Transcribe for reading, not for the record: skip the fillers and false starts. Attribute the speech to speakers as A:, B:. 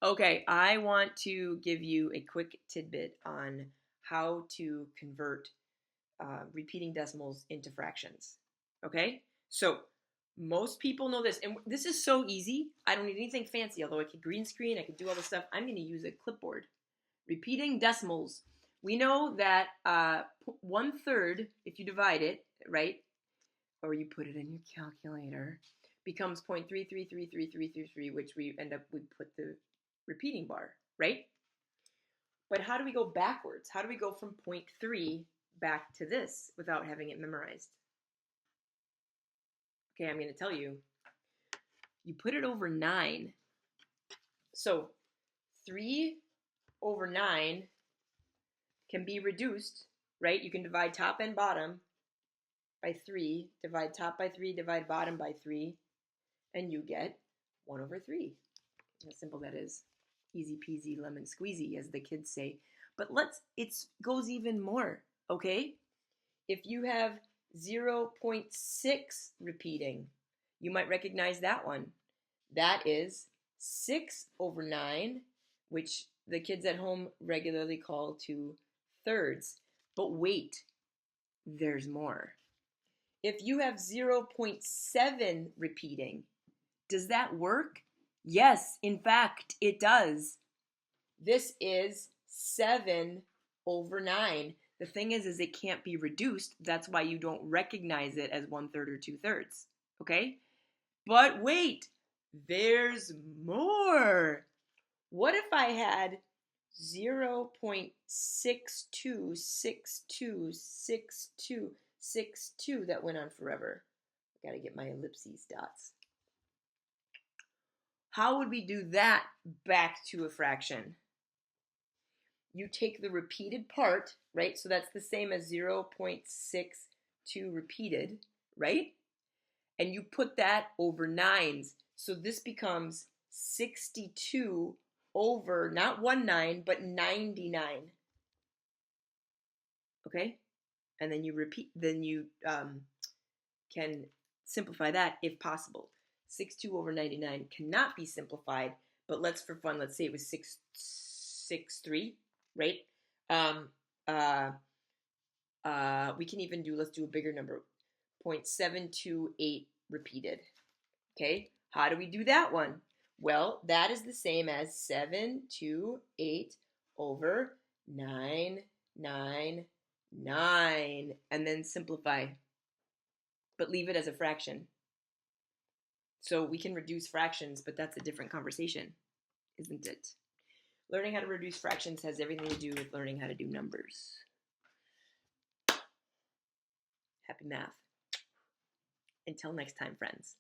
A: Okay, I want to give you a quick tidbit on how to convert repeating decimals into fractions. Okay, so most people know this, and this is so easy. I don't need anything fancy, although I could green screen, I could do all this stuff. I'm going to use a clipboard. Repeating decimals. We know that 1/3, if you divide it, right, or you put it in your calculator, becomes 0.333333, which we put the repeating bar, right? But how do we go backwards? How do we go from 0.3 back to this without having it memorized? Okay, I'm going to tell you. You put it over 9. So 3 over 9 can be reduced, right? You can divide top and bottom by 3, divide top by 3, divide bottom by 3, and you get 1 over 3. How simple that is. Easy peasy lemon squeezy, as the kids say. But it goes even more, okay? If you have 0.6 repeating, you might recognize that one. That is 6 over 9, which the kids at home regularly call 2/3. But wait, there's more. If you have 0.7 repeating, does that work? Yes, in fact, it does. This is 7 over 9. The thing is it can't be reduced. That's why you don't recognize it as 1/3 or 2/3. Okay? But wait, there's more. What if I had 0.62626262 that went on forever? I gotta get my ellipses dots. How would we do that back to a fraction? You take the repeated part, right? So that's the same as 0.62 repeated, right? And you put that over 9s. So this becomes 62 over, not 19, but 99. Okay? And then you can simplify that if possible. 62 over 99 cannot be simplified, but let's say it was 663, right? We can even let's do a bigger number, 0.728 repeated. Okay, how do we do that one? Well, that is the same as 728 over 999, and then simplify, but leave it as a fraction. So we can reduce fractions, but that's a different conversation, isn't it? Learning how to reduce fractions has everything to do with learning how to do numbers. Happy math. Until next time, friends.